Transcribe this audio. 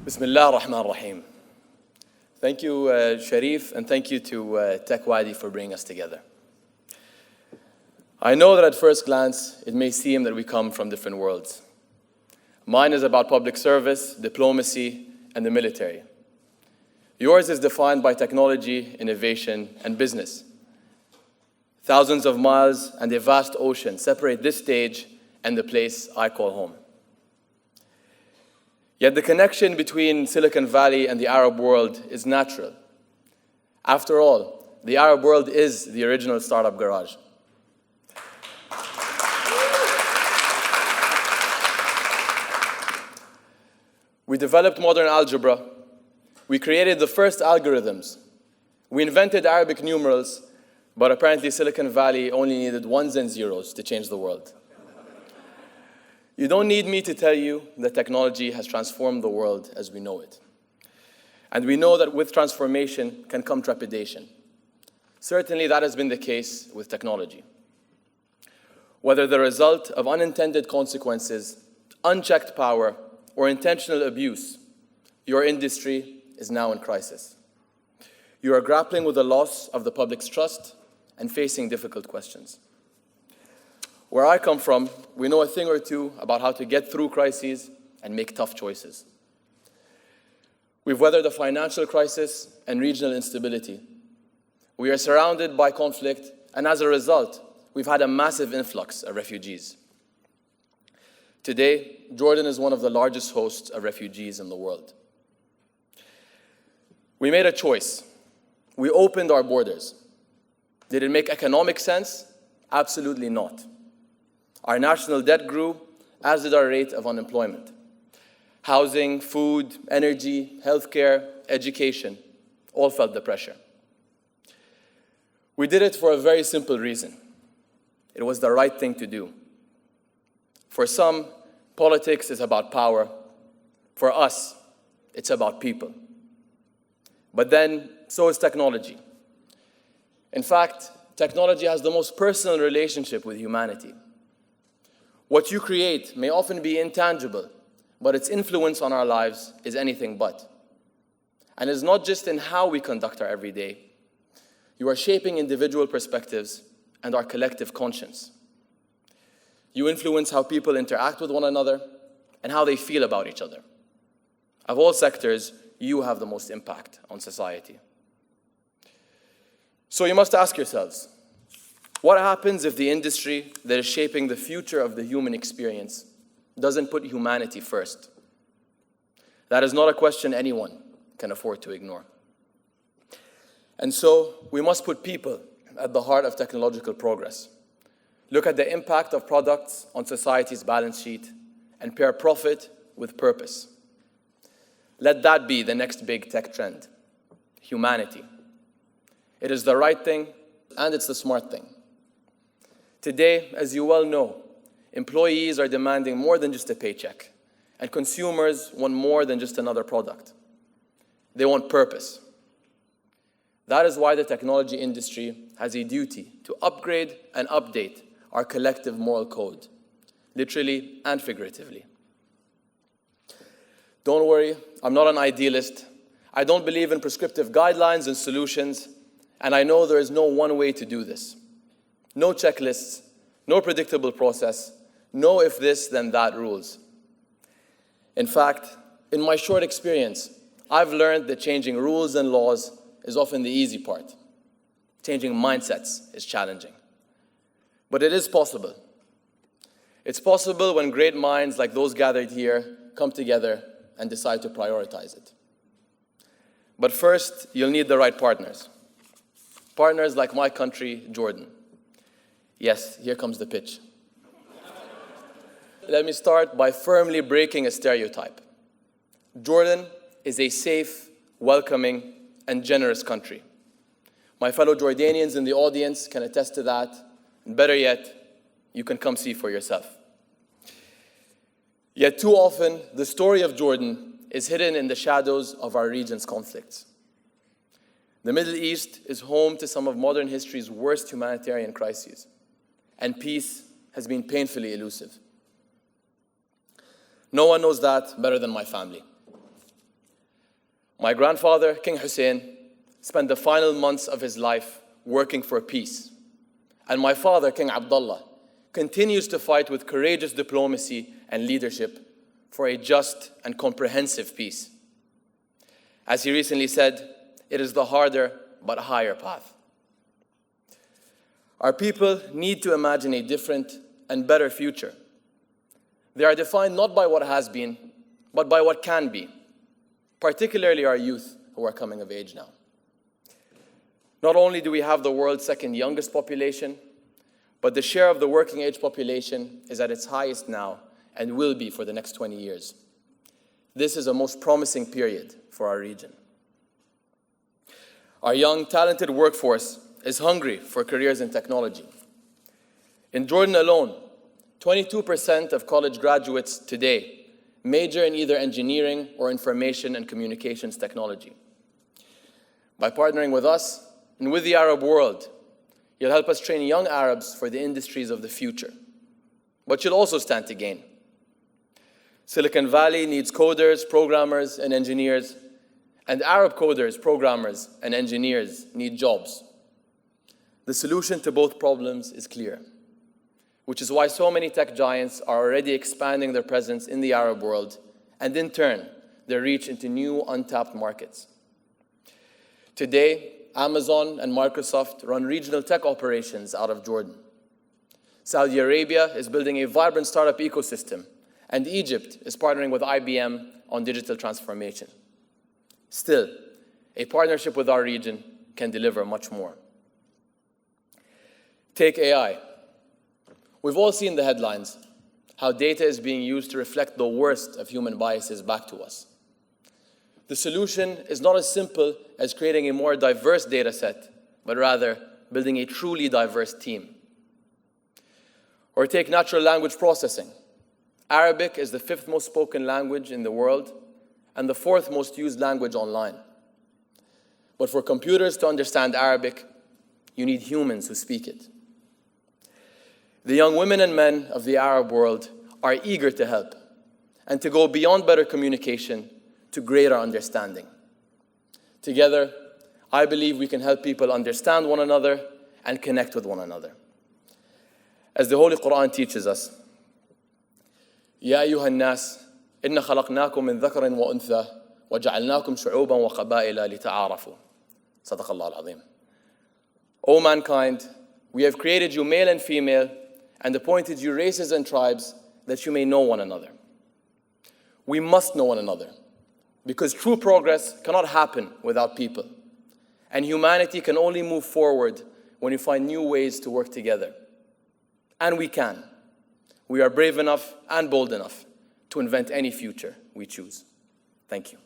Bismillah ar-Rahman ar-Rahim. Thank you, Sharif, and thank you to TechWadi for bringing us together. I know that at first glance, it may seem that we come from different worlds. Mine is about public service, diplomacy, and the military. Yours is defined by technology, innovation, and business. Thousands of miles and a vast ocean separate this stage and the place I call home. Yet the connection between Silicon Valley and the Arab world is natural. After all, the Arab world is the original startup garage. We developed modern algebra. We created the first algorithms. We invented Arabic numerals, but apparently Silicon Valley only needed ones and zeros to change the world. You don't need me to tell you that technology has transformed the world as we know it. And we know that with transformation can come trepidation. Certainly that has been the case with technology. Whether the result of unintended consequences, unchecked power, or intentional abuse, your industry is now in crisis. You are grappling with the loss of the public's trust and facing difficult questions. Where I come from, we know a thing or two about how to get through crises and make tough choices. We've weathered a financial crisis and regional instability. We are surrounded by conflict, and as a result, we've had a massive influx of refugees. Today, Jordan is one of the largest hosts of refugees in the world. We made a choice. We opened our borders. Did it make economic sense? Absolutely not. Our national debt grew, as did our rate of unemployment. Housing, food, energy, healthcare, education, all felt the pressure. We did it for a very simple reason. It was the right thing to do. For some, politics is about power. For us, it's about people. But then, so is technology. In fact, technology has the most personal relationship with humanity. What you create may often be intangible, but its influence on our lives is anything but. And it's not just in how we conduct our everyday. You are shaping individual perspectives and our collective conscience. You influence how people interact with one another and how they feel about each other. Of all sectors, you have the most impact on society. So you must ask yourselves, what happens if the industry that is shaping the future of the human experience doesn't put humanity first? That is not a question anyone can afford to ignore. And so we must put people at the heart of technological progress. Look at the impact of products on society's balance sheet and pair profit with purpose. Let that be the next big tech trend, humanity. It is the right thing and it's the smart thing. Today, as you well know, employees are demanding more than just a paycheck, and consumers want more than just another product. They want purpose. That is why the technology industry has a duty to upgrade and update our collective moral code, literally and figuratively. Don't worry, I'm not an idealist. I don't believe in prescriptive guidelines and solutions, and I know there is no one way to do this. No checklists, no predictable process, no if this, then that rules. In fact, in my short experience, I've learned that changing rules and laws is often the easy part. Changing mindsets is challenging. But it is possible. It's possible when great minds like those gathered here come together and decide to prioritize it. But first, you'll need the right partners. Partners like my country, Jordan. Yes, here comes the pitch. Let me start by firmly breaking a stereotype. Jordan is a safe, welcoming, and generous country. My fellow Jordanians in the audience can attest to that, and better yet, you can come see for yourself. Yet too often, the story of Jordan is hidden in the shadows of our region's conflicts. The Middle East is home to some of modern history's worst humanitarian crises, and peace has been painfully elusive. No one knows that better than my family. My grandfather, King Hussein, spent the final months of his life working for peace. And my father, King Abdullah, continues to fight with courageous diplomacy and leadership for a just and comprehensive peace. As he recently said, it is the harder but higher path. Our people need to imagine a different and better future. They are defined not by what has been, but by what can be, particularly our youth who are coming of age now. Not only do we have the world's second youngest population, but the share of the working age population is at its highest now and will be for the next 20 years. This is a most promising period for our region. Our young, talented workforce is hungry for careers in technology. In Jordan alone, 22% of college graduates today major in either engineering or information and communications technology. By partnering with us and with the Arab world, you'll help us train young Arabs for the industries of the future. But you'll also stand to gain. Silicon Valley needs coders, programmers, and engineers, and Arab coders, programmers, and engineers need jobs. The solution to both problems is clear, which is why so many tech giants are already expanding their presence in the Arab world, and in turn, their reach into new untapped markets. Today, Amazon and Microsoft run regional tech operations out of Jordan. Saudi Arabia is building a vibrant startup ecosystem, and Egypt is partnering with IBM on digital transformation. Still, a partnership with our region can deliver much more. Take AI. We've all seen the headlines, how data is being used to reflect the worst of human biases back to us. The solution is not as simple as creating a more diverse data set, but rather building a truly diverse team. Or take natural language processing. Arabic is the 5th most spoken language in the world and the 4th most used language online. But for computers to understand Arabic, you need humans who speak it. The young women and men of the Arab world are eager to help and to go beyond better communication to greater understanding. Together, I believe we can help people understand one another and connect with one another. As the Holy Quran teaches us, يا أيها الناس إن خلقناكم من ذكر وأنثى وجعلناكم شعوبا وقبائل لتعارفوا. صدق الله العظيم. O mankind, we have created you male and female and appointed you races and tribes that you may know one another. We must know one another because true progress cannot happen without people. And humanity can only move forward when we find new ways to work together. And we can. We are brave enough and bold enough to invent any future we choose. Thank you.